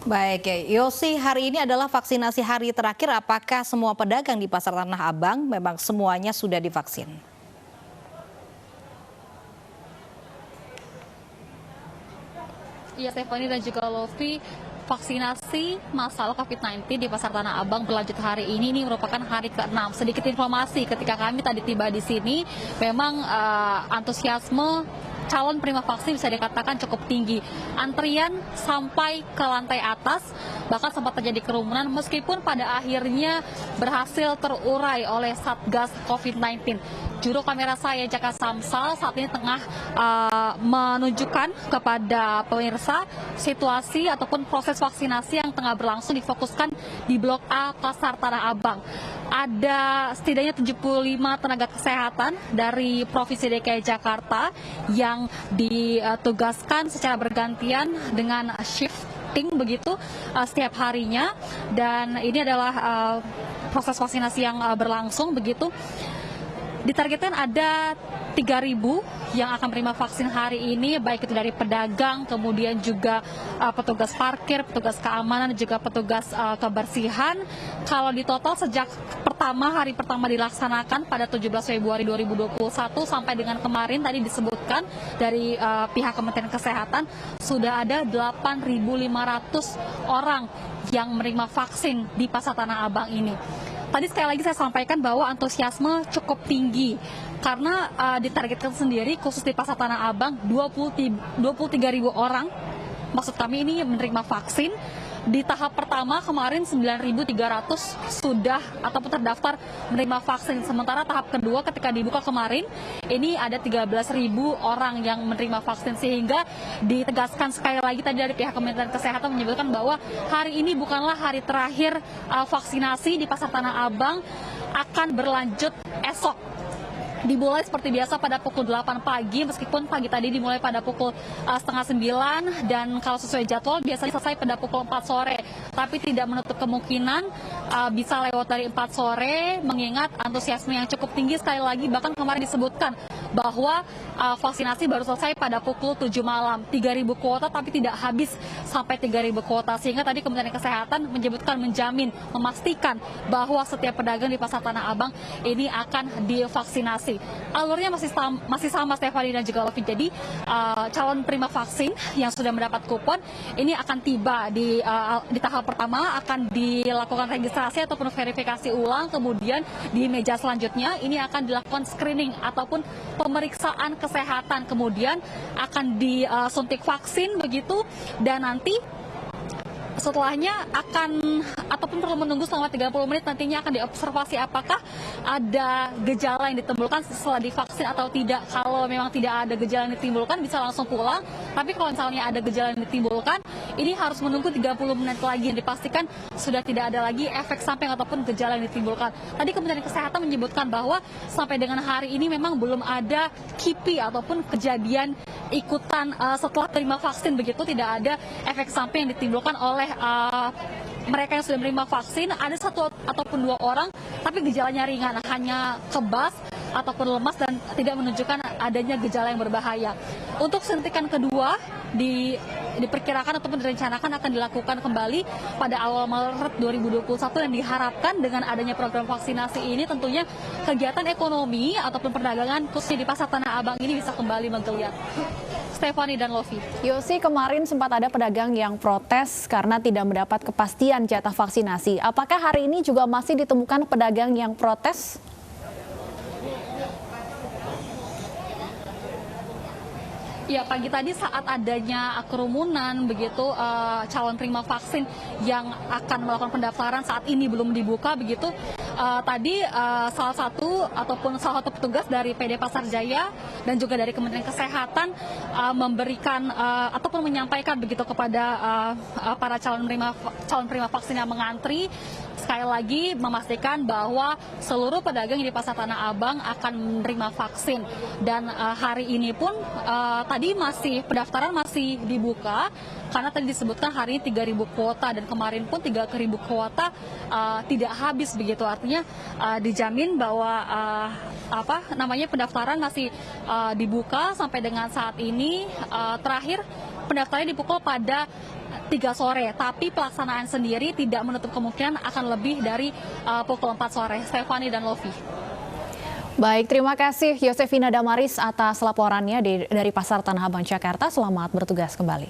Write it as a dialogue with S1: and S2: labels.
S1: Baik, ya. Yosi, hari ini adalah vaksinasi hari terakhir. Apakah semua pedagang di Pasar Tanah Abang memang semuanya sudah divaksin?
S2: Iya, Stephanie dan juga Lofi, vaksinasi masalah COVID-19 di Pasar Tanah Abang berlanjut hari ini. Ini merupakan hari ke-6. Sedikit informasi, ketika kami tadi tiba di sini, memang antusiasme calon penerima vaksin bisa dikatakan cukup tinggi. Antrian sampai ke lantai atas, bahkan sempat terjadi kerumunan meskipun pada akhirnya berhasil terurai oleh Satgas COVID-19. Juru kamera saya Jaka Samsal saat ini tengah menunjukkan kepada pemirsa situasi ataupun proses vaksinasi yang tengah berlangsung difokuskan di Blok A Pasar Tanah Abang. Ada setidaknya 75 tenaga kesehatan dari Provinsi DKI Jakarta yang ditugaskan secara bergantian dengan shifting begitu setiap harinya, dan ini adalah proses vaksinasi yang berlangsung begitu. Ditargetkan ada 3.000 yang akan menerima vaksin hari ini, baik itu dari pedagang, kemudian juga petugas parkir, petugas keamanan, juga petugas kebersihan. Kalau di total sejak hari pertama dilaksanakan pada 17 Februari 2021 sampai dengan kemarin tadi disebutkan dari pihak Kementerian Kesehatan sudah ada 8.500 orang yang menerima vaksin di Pasar Tanah Abang ini. Tadi sekali lagi saya sampaikan bahwa antusiasme cukup tinggi karena ditargetkan sendiri khusus di Pasar Tanah Abang 23.000 orang, maksud kami ini menerima vaksin. Di tahap pertama kemarin 9.300 sudah ataupun terdaftar menerima vaksin. Sementara tahap kedua ketika dibuka kemarin ini ada 13.000 orang yang menerima vaksin, sehingga ditegaskan sekali lagi tadi dari pihak Kementerian Kesehatan menyebutkan bahwa hari ini bukanlah hari terakhir vaksinasi di Pasar Tanah Abang, akan berlanjut esok. Dimulai seperti biasa pada pukul 8 pagi, meskipun pagi tadi dimulai pada pukul setengah 9, dan kalau sesuai jadwal biasanya selesai pada pukul 4 sore. Tapi tidak menutup kemungkinan bisa lewat dari 4 sore, mengingat antusiasme yang cukup tinggi. Sekali lagi, bahkan kemarin disebutkan bahwa vaksinasi baru selesai pada pukul 7 malam. 3.000 kuota tapi tidak habis sampai 3.000 kuota. Sehingga tadi Kementerian Kesehatan menyebutkan, menjamin, memastikan bahwa setiap pedagang di Pasar Tanah Abang ini akan divaksinasi. Alurnya masih sama Stephanie dan juga Lovi. Jadi calon penerima vaksin yang sudah mendapat kupon ini akan tiba di tahap pertama, akan dilakukan registrasi ataupun verifikasi ulang. Kemudian di meja selanjutnya ini akan dilakukan screening ataupun pemeriksaan kesehatan, kemudian akan disuntik vaksin begitu, dan nanti setelahnya ataupun perlu menunggu selama 30 menit, nantinya akan diobservasi apakah ada gejala yang ditimbulkan setelah divaksin atau tidak. Kalau memang tidak ada gejala yang ditimbulkan bisa langsung pulang, tapi kalau misalnya ada gejala yang ditimbulkan ini harus menunggu 30 menit lagi, dipastikan sudah tidak ada lagi efek samping ataupun gejala yang ditimbulkan. Tadi Kementerian Kesehatan menyebutkan bahwa sampai dengan hari ini memang belum ada KIPI ataupun kejadian ikutan setelah terima vaksin begitu, tidak ada efek samping yang ditimbulkan oleh mereka yang sudah menerima vaksin. Ada 1 ataupun 2 orang tapi gejalanya ringan, hanya kebas ataupun lemas dan tidak menunjukkan adanya gejala yang berbahaya. Untuk suntikan kedua diperkirakan ataupun direncanakan akan dilakukan kembali pada awal Maret 2021, dan diharapkan dengan adanya program vaksinasi ini tentunya kegiatan ekonomi ataupun perdagangan khususnya di Pasar Tanah Abang ini bisa kembali menggeliat. Stephanie dan Lovi.
S3: Yosi, kemarin sempat ada pedagang yang protes karena tidak mendapat kepastian jatah vaksinasi. Apakah hari ini juga masih ditemukan pedagang yang protes?
S2: Ya, pagi tadi saat adanya kerumunan begitu, calon penerima vaksin yang akan melakukan pendaftaran saat ini belum dibuka begitu. Tadi salah satu petugas dari PD Pasar Jaya dan juga dari Kementerian Kesehatan memberikan ataupun menyampaikan begitu kepada para calon penerima vaksin yang mengantri, sekali lagi memastikan bahwa seluruh pedagang di Pasar Tanah Abang akan menerima vaksin. Dan hari ini pun tadi pendaftaran masih dibuka karena tadi disebutkan hari ini 3.000 kuota dan kemarin pun 3.000 kuota tidak habis begitu. Artinya dijamin bahwa pendaftaran masih dibuka sampai dengan saat ini. Terakhir pendaftarannya dipukul pada 3 sore. Tapi pelaksanaan sendiri tidak menutup kemungkinan akan lebih dari pukul 4 sore. Stefani dan Lofi.
S3: Baik, terima kasih Yosefina Damaris atas laporannya dari Pasar Tanah Abang, Jakarta. Selamat bertugas kembali.